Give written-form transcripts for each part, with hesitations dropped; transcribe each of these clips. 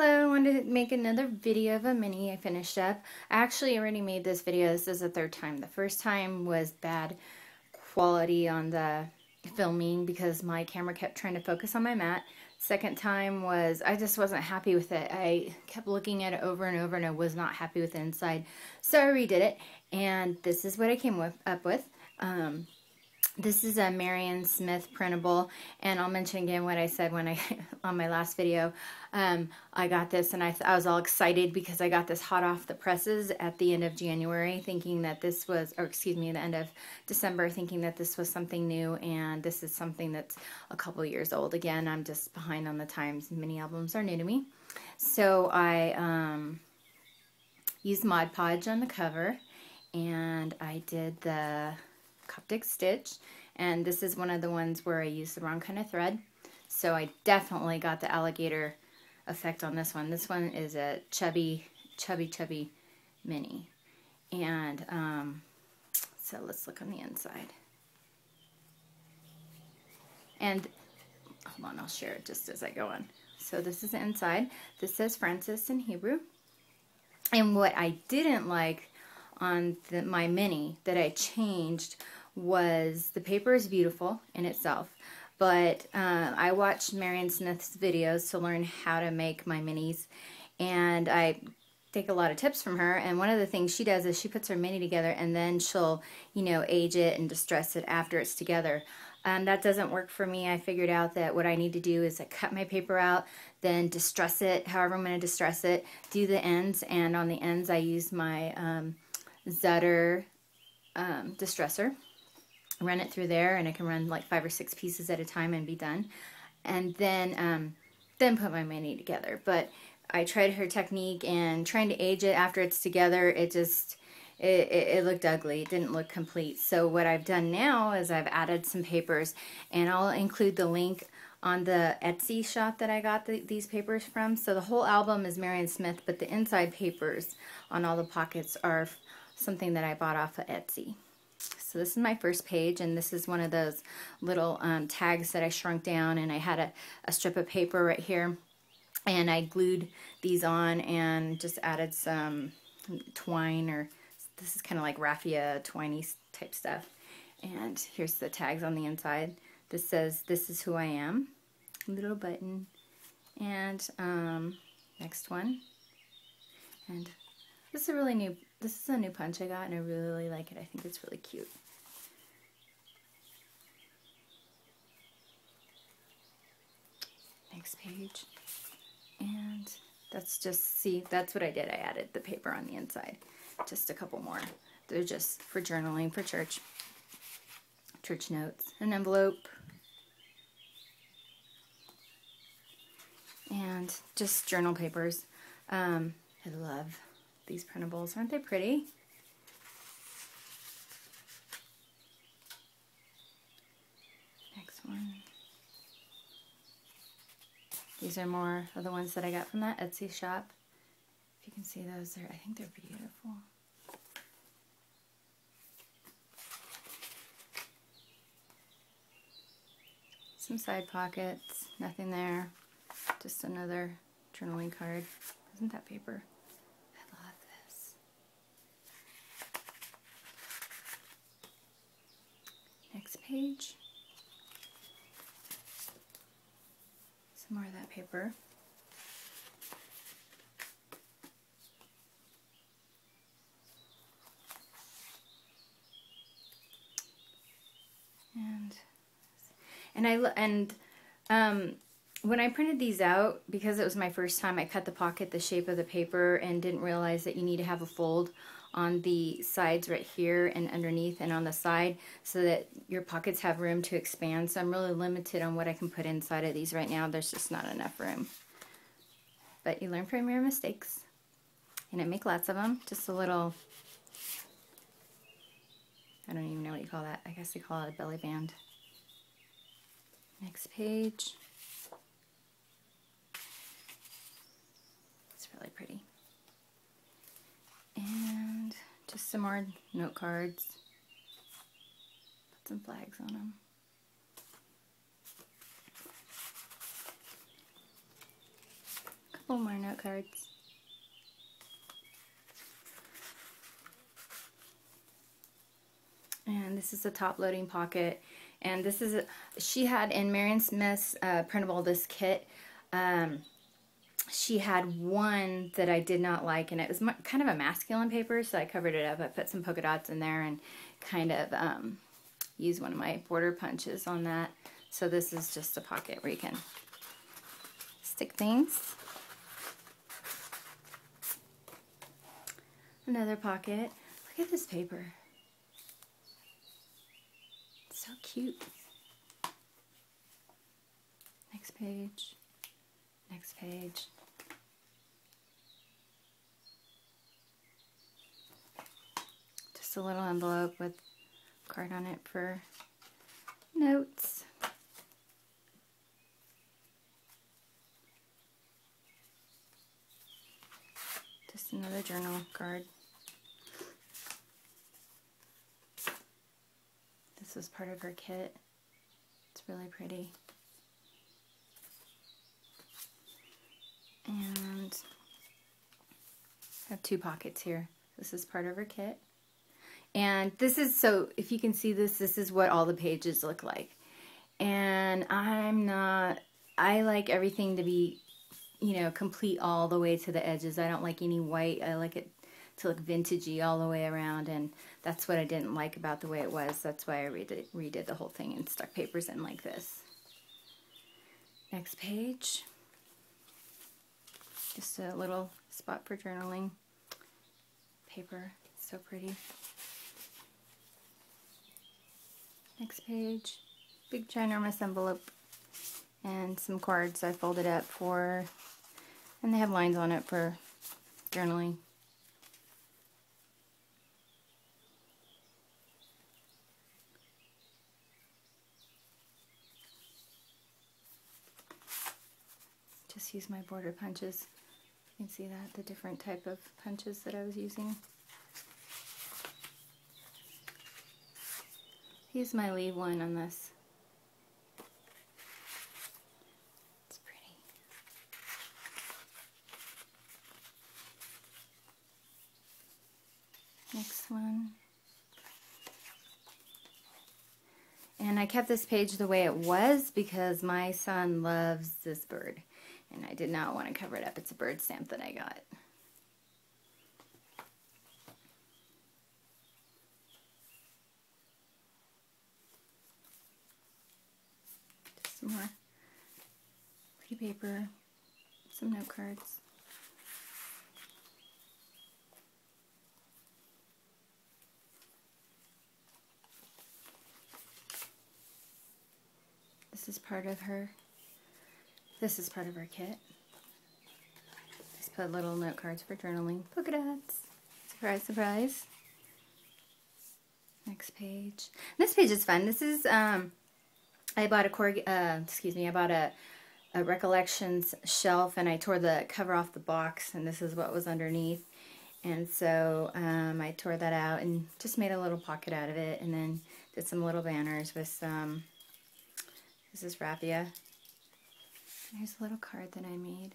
Hello, I wanted to make another video of a mini I finished up. I actually already made this video. This is the third time. The first time was bad quality on the filming because my camera kept trying to focus on my mat. Second time was I just wasn't happy with it. I kept looking at it over and over and I was not happy with the inside. So I redid it and this is what I came up with. This is a Marion Smith printable, and I'll mention again what I said when on my last video. I got this and I was all excited because I got this hot off the presses at the end of January, thinking that this was, or excuse me, the end of December, thinking that this was something new, and this is something that's a couple years old. Again, I'm just behind on the times. Mini albums are new to me. So I used Mod Podge on the cover, and I did the Coptic stitch, and this is one of the ones where I used the wrong kind of thread, so I definitely got the alligator effect on this one. This one is a chubby mini, and so let's look on the inside. And hold on, I'll share it just as I go on. So this is the inside. This says Francis in Hebrew, and what I didn't like on my mini that I changed was the paper is beautiful in itself, but I watched Marion Smith's videos to learn how to make my minis, and I take a lot of tips from her, and one of the things she does is she puts her mini together and then she'll, you know, age it and distress it after it's together. That doesn't work for me. I figured out that what I need to do is I cut my paper out, then distress it however I'm going to distress it, do the ends, and on the ends I use my Zutter distressor, run it through there, and I can run like 5 or 6 pieces at a time and be done, and then put my mini together. But I tried her technique, and trying to age it after it's together, it just it looked ugly. It didn't look complete. So what I've done now is I've added some papers, and I'll include the link on the Etsy shop that I got these papers from. So the whole album is Marion Smith, but the inside papers on all the pockets are something that I bought off of Etsy. So this is my first page, and this is one of those little tags that I shrunk down, and I had a strip of paper right here, and I glued these on and just added some twine, or this is kind of like raffia twiney type stuff. And here's the tags on the inside. This says, "This is who I am," little button, and next one. And this is a new punch I got, and I really like it. I think it's really cute. Next page. And that's just, see, that's what I did. I added the paper on the inside. Just a couple more. They're just for journaling, for church notes. An envelope. And just journal papers. I love these printables. Aren't they pretty? Next one. These are more of the ones that I got from that Etsy shop. If you can see those, I think they're beautiful. Some side pockets, nothing there. Just another journaling card. Isn't that paper? I love this. Next page. Some more of that paper. When I printed these out, because it was my first time, I cut the pocket the shape of the paper and didn't realize that you need to have a fold on the sides right here and underneath and on the side so that your pockets have room to expand. So I'm really limited on what I can put inside of these right now. There's just not enough room. But you learn from your mistakes. And I make lots of them. Just a little, I don't even know what you call that. I guess they call it a belly band. Next page. It's really pretty. And just some more note cards. Put some flags on them. couple more note cards. And this is a top loading pocket. And this is, she had in Marion Smith's Printable, this kit, she had one that I did not like, and it was kind of a masculine paper, so I covered it up. I put some polka dots in there and kind of used one of my border punches on that. So this is just a pocket where you can stick things. Another pocket. Look at this paper. It's so cute. Next page. Next page. Just a little envelope with a card on it for notes. Just another journal card. This was part of her kit. It's really pretty. And I have 2 pockets here. This is part of her kit. And this is, so if you can see this, this is what all the pages look like. And I like everything to be, you know, complete all the way to the edges. I don't like any white. I like it to look vintagey all the way around, and that's what I didn't like about the way it was. That's why I redid the whole thing and stuck papers in like this. Next page. Just a little spot for journaling. Paper, so pretty. Next page. Big ginormous envelope and some cards I folded up for, and they have lines on it for journaling. Just use my border punches. You can see that, the different type of punches that I was using. Use my leave one on this. It's pretty. Next one. And I kept this page the way it was because my son loves this bird. And I did not want to cover it up. It's a bird stamp that I got. Just some more pretty paper, some note cards. This is part of her. This is part of her kit. Just put little note cards for journaling. Polka dots. Surprise, surprise. Next page. This page is fun. This is I bought a recollections shelf, and I tore the cover off the box, and this is what was underneath. And so I tore that out and just made a little pocket out of it, and then did some little banners with some. This is raffia. Here's a little card that I made.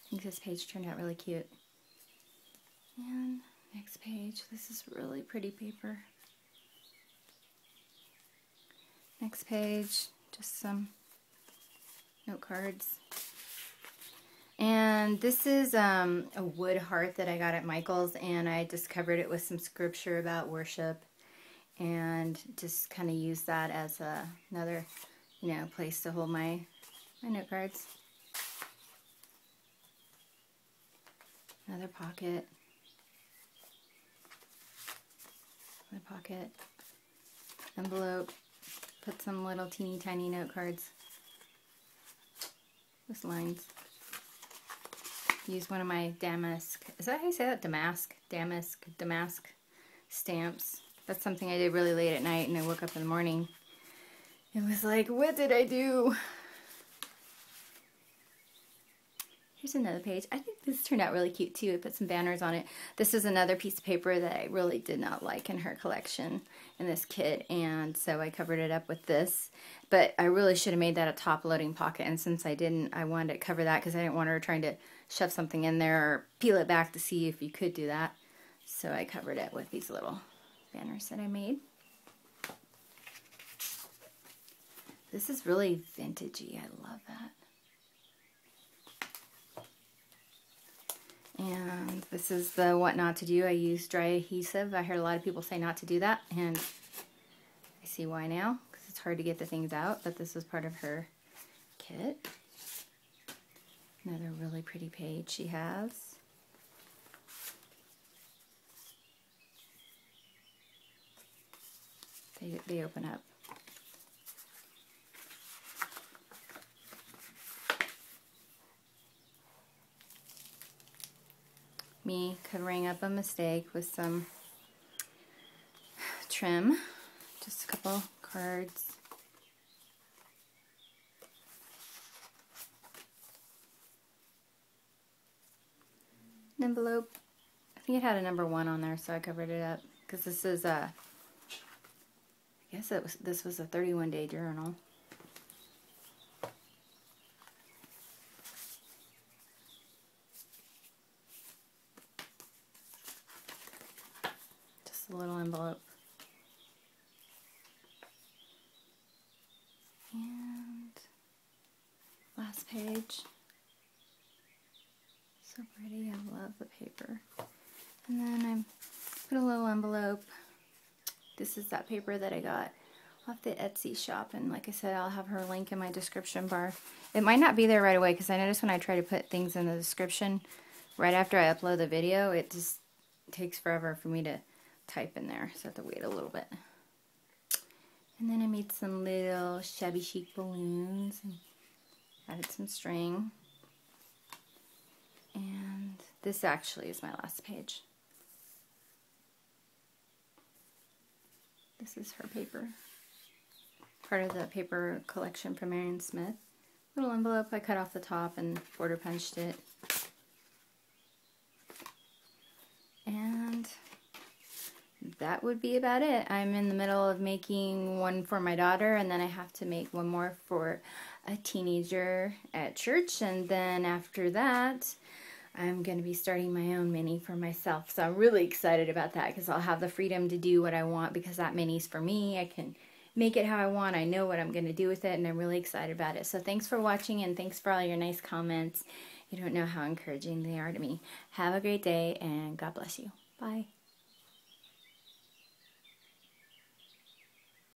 I think this page turned out really cute. And next page, this is really pretty paper. Next page, just some note cards. And this is a wood heart that I got at Michael's, and I just covered it with some scripture about worship. And just kind of use that as another, you know, place to hold my note cards. Another pocket. Another pocket. Envelope. Put some little teeny tiny note cards with lines. Use one of my damask. Is that how you say that? Damask stamps. That's something I did really late at night, and I woke up in the morning. It was like, what did I do? Here's another page. I think this turned out really cute too. I put some banners on it. This is another piece of paper that I really did not like in her collection in this kit, and so I covered it up with this. But I really should have made that a top loading pocket, and since I didn't, I wanted to cover that because I didn't want her trying to shove something in there or peel it back to see if you could do that. So I covered it with these little banners that I made. This is really vintagey. I love that. And this is the what not to do. I use dry adhesive. I heard a lot of people say not to do that, and I see why now, because it's hard to get the things out, but this was part of her kit. Another really pretty page she has. They open up. Me covering up a mistake with some trim, just a couple cards. An envelope. I think it had a number 1 on there, so I covered it up because this is a, I guess this was a 31-day journal. A little envelope. And last page. So pretty. I love the paper. And then I put a little envelope. This is that paper that I got off the Etsy shop, and like I said, I'll have her link in my description bar. It might not be there right away because I notice when I try to put things in the description right after I upload the video, it just takes forever for me to type in there, so I have to wait a little bit. And then I made some little shabby chic balloons and added some string. And this actually is my last page. This is her paper, part of the paper collection from Marion Smith. Little envelope, I cut off the top and border punched it. And that would be about it. I'm in the middle of making one for my daughter, and then I have to make one more for a teenager at church, and then after that I'm going to be starting my own mini for myself. So I'm really excited about that because I'll have the freedom to do what I want because that mini's for me. I can make it how I want. I know what I'm going to do with it, and I'm really excited about it. So thanks for watching, and thanks for all your nice comments. You don't know how encouraging they are to me. Have a great day, and God bless you. Bye.